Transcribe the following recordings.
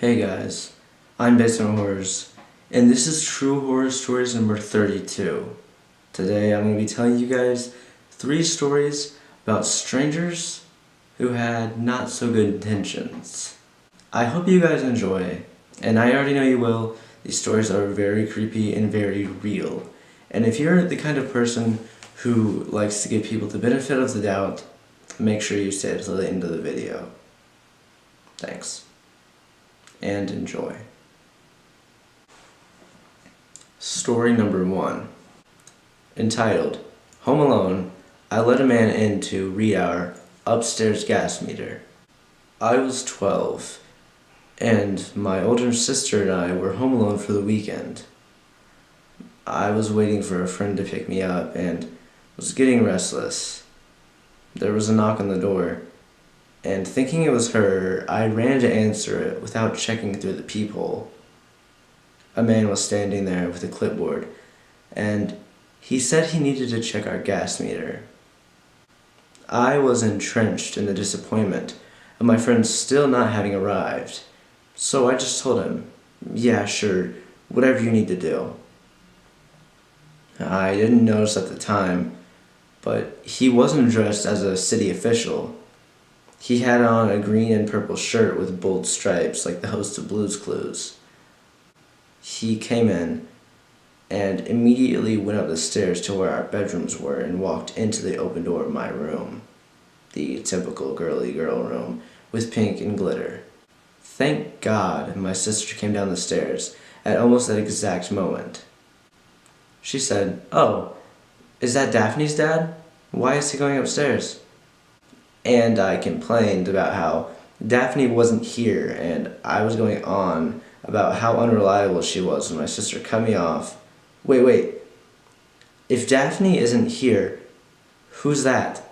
Hey guys, I'm Basement Horrors, and this is True Horror Stories number 32. Today I'm going to be telling you guys 3 stories about strangers who had not so good intentions. I hope you guys enjoy, and I already know you will. These stories are very creepy and very real. And if you're the kind of person who likes to give people the benefit of the doubt, make sure you stay till the end of the video. Thanks. And enjoy. Story number 1. Entitled, Home Alone, I let a man in to read our upstairs gas meter. I was 12, and my older sister and I were home alone for the weekend. I was waiting for a friend to pick me up and was getting restless. There was a knock on the door, and thinking it was her, I ran to answer it without checking through the peephole. A man was standing there with a clipboard, and he said he needed to check our gas meter. I was entrenched in the disappointment of my friend still not having arrived, so I just told him, yeah, sure, whatever you need to do. I didn't notice at the time, but he wasn't dressed as a city official. He had on a green and purple shirt with bold stripes like the host of Blue's Clues. He came in and immediately went up the stairs to where our bedrooms were and walked into the open door of my room. The typical girly girl room with pink and glitter. Thank God my sister came down the stairs at almost that exact moment. She said, "Oh, is that Daphne's dad? Why is he going upstairs?" And I complained about how Daphne wasn't here, and I was going on about how unreliable she was when my sister cut me off. Wait. If Daphne isn't here, who's that?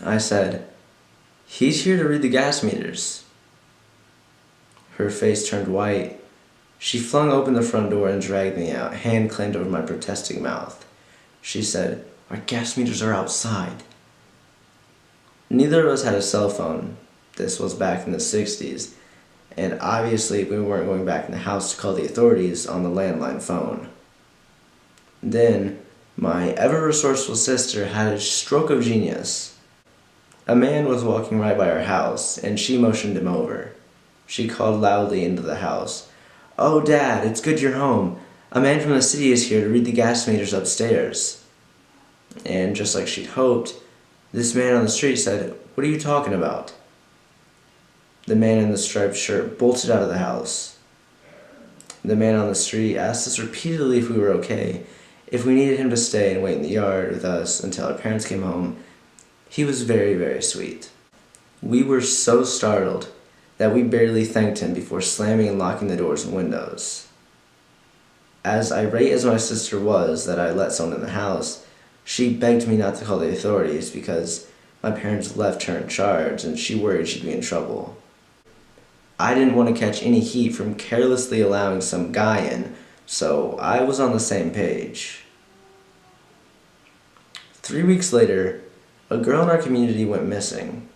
I said, "He's here to read the gas meters." Her face turned white. She flung open the front door and dragged me out, hand clamped over my protesting mouth. She said, "Our gas meters are outside." Neither of us had a cell phone. This was back in the 60s, and obviously we weren't going back in the house to call the authorities on the landline phone. Then, my ever-resourceful sister had a stroke of genius. A man was walking right by our house, and she motioned him over. She called loudly into the house, "Oh, Dad, it's good you're home. A man from the city is here to read the gas meters upstairs." And just like she'd hoped, this man on the street said, "What are you talking about?" The man in the striped shirt bolted out of the house. The man on the street asked us repeatedly if we were okay, if we needed him to stay and wait in the yard with us until our parents came home. He was very, very sweet. We were so startled that we barely thanked him before slamming and locking the doors and windows. As irate as my sister was that I let someone in the house, she begged me not to call the authorities because my parents left her in charge and she worried she'd be in trouble. I didn't want to catch any heat from carelessly allowing some guy in, so I was on the same page. 3 weeks later, a girl in our community went missing.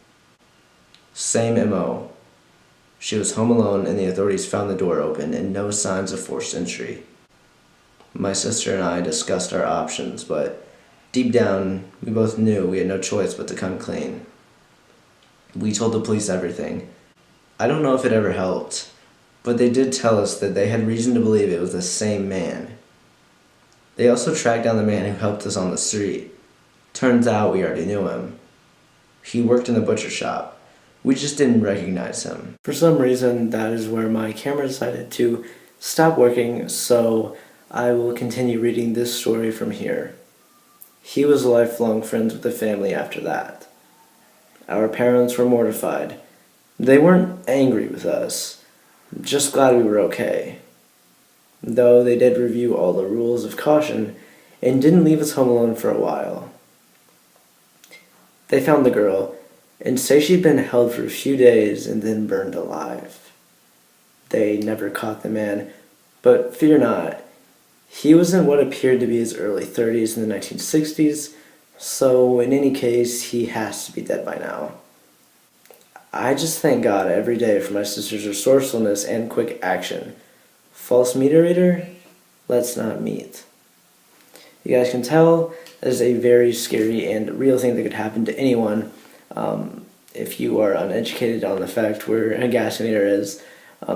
Same MO. She was home alone and the authorities found the door open and no signs of forced entry. My sister and I discussed our options, but deep down, we both knew we had no choice but to come clean. We told the police everything. I don't know if it ever helped, but they did tell us that they had reason to believe it was the same man. They also tracked down the man who helped us on the street. Turns out we already knew him. He worked in the butcher shop. We just didn't recognize him. For some reason, that is where my camera decided to stop working, so I will continue reading this story from here. He was lifelong friends with the family after that. Our parents were mortified. They weren't angry with us, just glad we were okay. Though they did review all the rules of caution and didn't leave us home alone for a while. They found the girl and say she'd been held for a few days and then burned alive. They never caught the man, but fear not. He was in what appeared to be his early 30s in the 1960s, so in any case, he has to be dead by now. I just thank God every day for my sister's resourcefulness and quick action. False meter reader? Let's not meet. You guys can tell that is a very scary and real thing that could happen to anyone if you are uneducated on the fact where a gas meter is.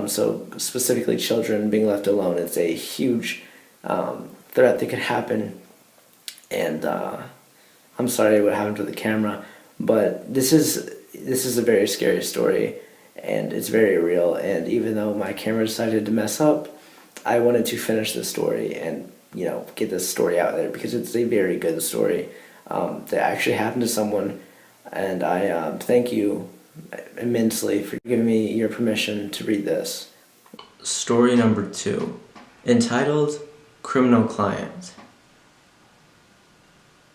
So specifically children being left alone, it's a huge threat that could happen. And I'm sorry what happened to the camera, but this is a very scary story, and it's very real. And even though my camera decided to mess up, I wanted to finish the story and get this story out there because it's a very good story that actually happened to someone. And I thank you immensely for giving me your permission to read this. Story number 2, entitled Criminal Client.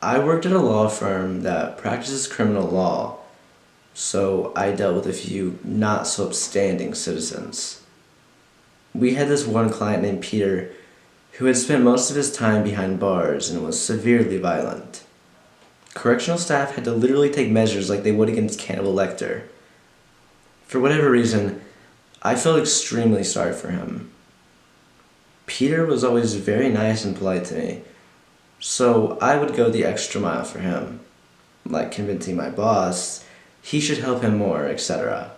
I worked at a law firm that practices criminal law, so I dealt with a few not so upstanding citizens. We had this one client named Peter who had spent most of his time behind bars and was severely violent. Correctional staff had to literally take measures like they would against Hannibal Lecter. For whatever reason, I felt extremely sorry for him. Peter was always very nice and polite to me, so I would go the extra mile for him, like convincing my boss he should help him more, etc.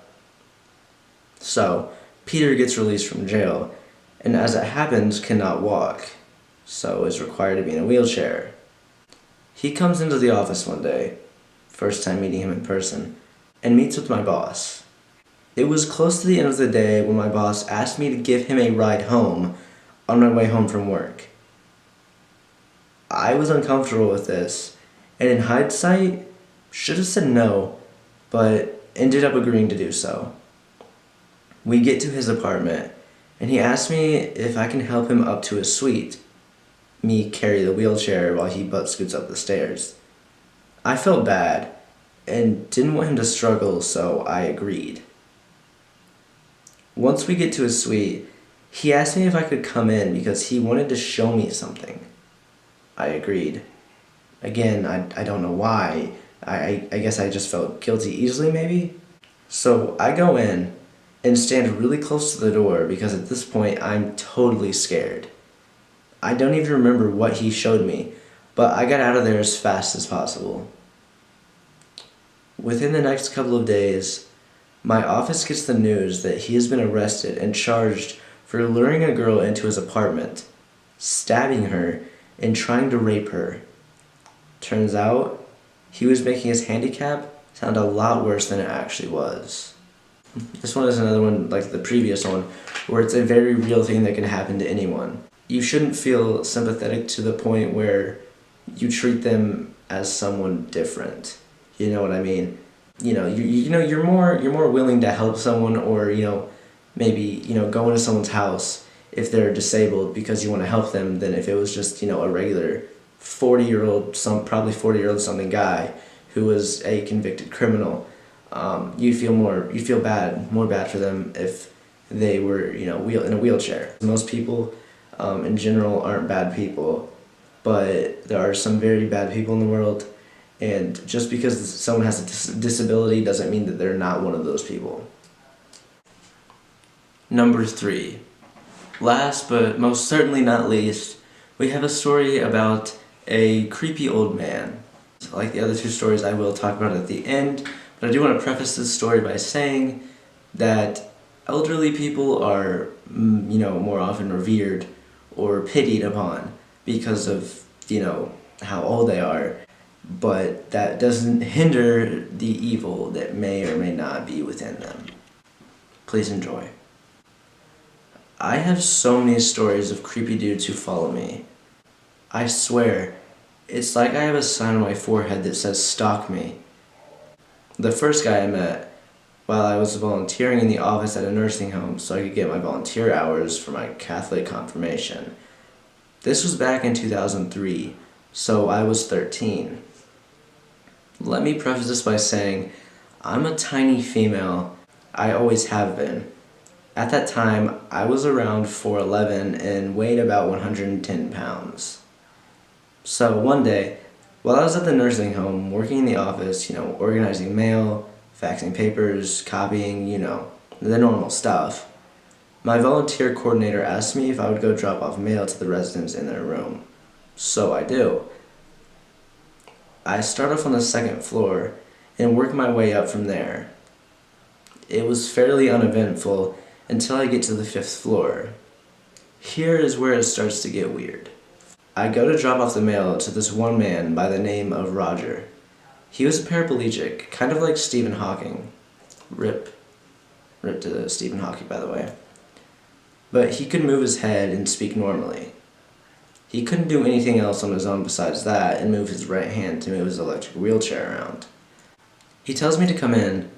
So, Peter gets released from jail, and as it happens, cannot walk, so is required to be in a wheelchair. He comes into the office one day, first time meeting him in person, and meets with my boss. It was close to the end of the day when my boss asked me to give him a ride home on my way home from work. I was uncomfortable with this, and in hindsight, should have said no, but ended up agreeing to do so. We get to his apartment, and he asked me if I can help him up to his suite, me carry the wheelchair while he butt scoots up the stairs. I felt bad, and didn't want him to struggle, so I agreed. Once we get to his suite, he asked me if I could come in because he wanted to show me something. I agreed. Again, I don't know why. I guess I just felt guilty easily, maybe? So I go in and stand really close to the door because at this point I'm totally scared. I don't even remember what he showed me, but I got out of there as fast as possible. Within the next couple of days, my office gets the news that he has been arrested and charged for luring a girl into his apartment, stabbing her, and trying to rape her. Turns out, he was making his handicap sound a lot worse than it actually was. This one is another one like the previous one, where it's a very real thing that can happen to anyone. You shouldn't feel sympathetic to the point where you treat them as someone different. You know what I mean? You're more willing to help someone, or maybe go into someone's house if they're disabled because you want to help them than if it was just a regular 40-year-old, probably 40-year-old something guy who was a convicted criminal. You'd feel more bad for them if they were in a wheelchair. Most people in general aren't bad people, but there are some very bad people in the world. And just because someone has a disability doesn't mean that they're not one of those people. Number 3. Last but most certainly not least, we have a story about a creepy old man. So like the other 2 stories I will talk about at the end, but I do want to preface this story by saying that elderly people are, more often revered or pitied upon because of, how old they are. But that doesn't hinder the evil that may or may not be within them. Please enjoy. I have so many stories of creepy dudes who follow me. I swear, it's like I have a sign on my forehead that says "stalk me." The first guy I met while I was volunteering in the office at a nursing home so I could get my volunteer hours for my Catholic confirmation. This was back in 2003, so I was 13. Let me preface this by saying, I'm a tiny female. I always have been. At that time, I was around 4'11" and weighed about 110 pounds. So one day, while I was at the nursing home, working in the office, organizing mail, faxing papers, copying, the normal stuff. My volunteer coordinator asked me if I would go drop off mail to the residents in their room. So I do. I start off on the second floor and work my way up from there. It was fairly uneventful until I get to the 5th floor. Here is where it starts to get weird. I go to drop off the mail to this one man by the name of Roger. He was a paraplegic, kind of like Stephen Hawking. Rip to Stephen Hawking, by the way. But he could move his head and speak normally. He couldn't do anything else on his own besides that and move his right hand to move his electric wheelchair around. He tells me to come in,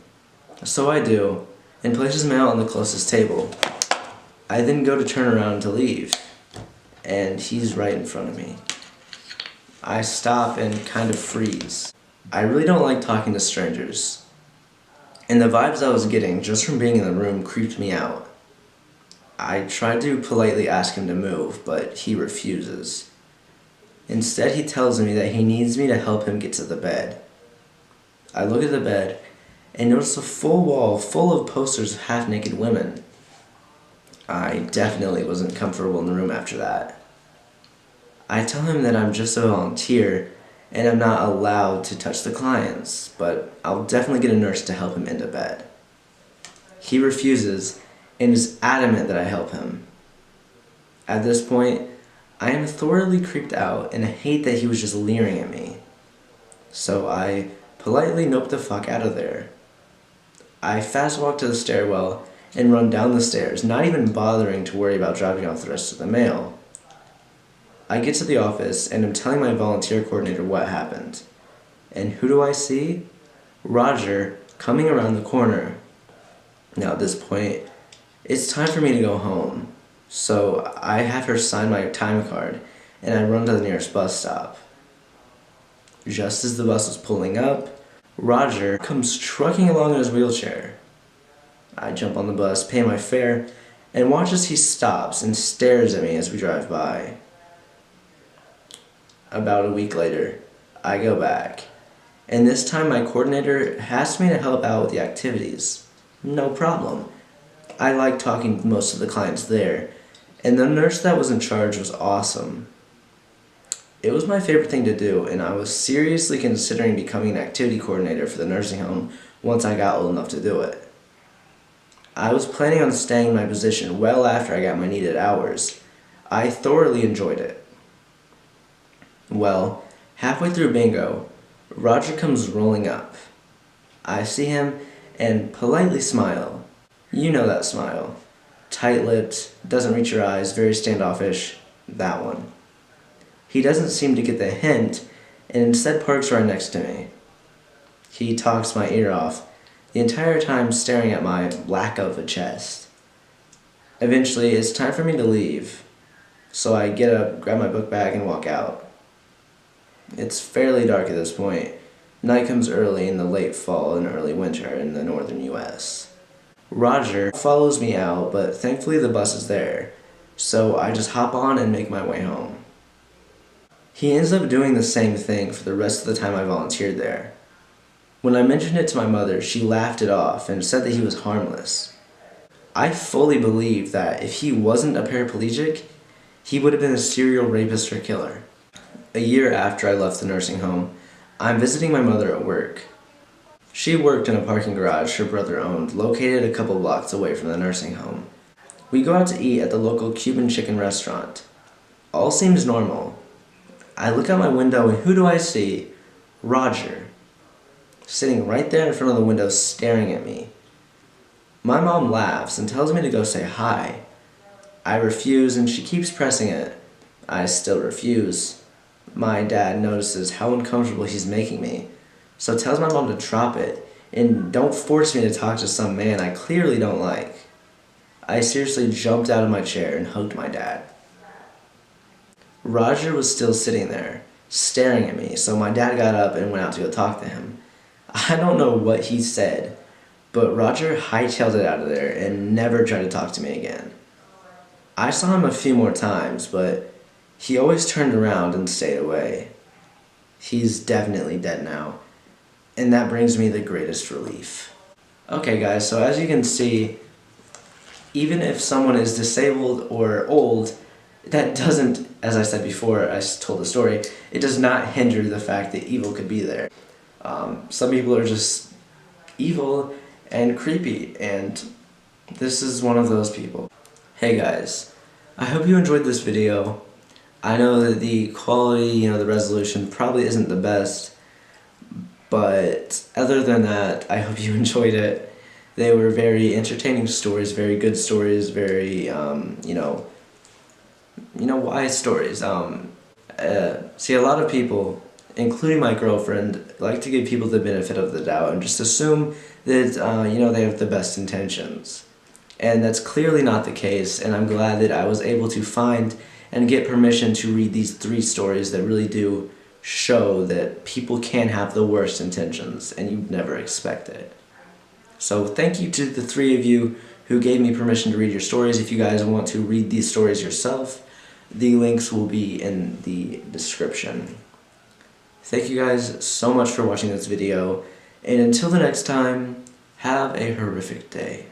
so I do, and places mail on the closest table. I then go to turn around to leave, and he's right in front of me. I stop and kind of freeze. I really don't like talking to strangers, and the vibes I was getting just from being in the room creeped me out. I tried to politely ask him to move, but he refuses. Instead, he tells me that he needs me to help him get to the bed. I look at the bed and notice a full wall full of posters of half-naked women. I definitely wasn't comfortable in the room after that. I tell him that I'm just a volunteer and I'm not allowed to touch the clients, but I'll definitely get a nurse to help him into bed. He refuses and is adamant that I help him. At this point, I am thoroughly creeped out and hate that he was just leering at me. So I politely nope the fuck out of there. I fast walk to the stairwell and run down the stairs, not even bothering to worry about dropping off the rest of the mail. I get to the office and am telling my volunteer coordinator what happened. And who do I see? Roger coming around the corner. Now at this point, it's time for me to go home, so I have her sign my time card, and I run to the nearest bus stop. Just as the bus was pulling up, Roger comes trucking along in his wheelchair. I jump on the bus, pay my fare, and watch as he stops and stares at me as we drive by. About a week later, I go back, and this time my coordinator asked me to help out with the activities. No problem. I liked talking to most of the clients there, and the nurse that was in charge was awesome. It was my favorite thing to do, and I was seriously considering becoming an activity coordinator for the nursing home once I got old enough to do it. I was planning on staying in my position well after I got my needed hours. I thoroughly enjoyed it. Well, halfway through bingo, Roger comes rolling up. I see him and politely smile. You know that smile. Tight-lipped, doesn't reach your eyes, very standoffish. That one. He doesn't seem to get the hint and instead parks right next to me. He talks my ear off, the entire time staring at my lack of a chest. Eventually, it's time for me to leave, so I get up, grab my book bag, and walk out. It's fairly dark at this point. Night comes early in the late fall and early winter in the northern U.S. Roger follows me out, but thankfully the bus is there, so I just hop on and make my way home. He ends up doing the same thing for the rest of the time I volunteered there. When I mentioned it to my mother, she laughed it off and said that he was harmless. I fully believe that if he wasn't a paraplegic, he would have been a serial rapist or killer. A year after I left the nursing home, I'm visiting my mother at work. She worked in a parking garage her brother owned, located a couple blocks away from the nursing home. We go out to eat at the local Cuban chicken restaurant. All seems normal. I look out my window and who do I see? Roger. Sitting right there in front of the window staring at me. My mom laughs and tells me to go say hi. I refuse and she keeps pressing it. I still refuse. My dad notices how uncomfortable he's making me, so tells my mom to drop it and don't force me to talk to some man I clearly don't like. I seriously jumped out of my chair and hugged my dad. Roger was still sitting there, staring at me, so my dad got up and went out to go talk to him. I don't know what he said, but Roger hightailed it out of there and never tried to talk to me again. I saw him a few more times, but he always turned around and stayed away. He's definitely dead now, and that brings me the greatest relief. Okay guys, so as you can see, even if someone is disabled or old, that doesn't, as I said before, I told the story, it does not hinder the fact that evil could be there. Some people are just evil and creepy, and this is one of those people. Hey guys, I hope you enjoyed this video. I know that the quality, the resolution probably isn't the best, but other than that, I hope you enjoyed it. They were very entertaining stories, very good stories, very, wise stories. See, a lot of people, including my girlfriend, like to give people the benefit of the doubt and just assume that, they have the best intentions. And that's clearly not the case, and I'm glad that I was able to find and get permission to read these 3 stories that really do show that people can have the worst intentions, and you'd never expect it. So thank you to the 3 of you who gave me permission to read your stories. If you guys want to read these stories yourself, the links will be in the description. Thank you guys so much for watching this video, and until the next time, have a horrific day.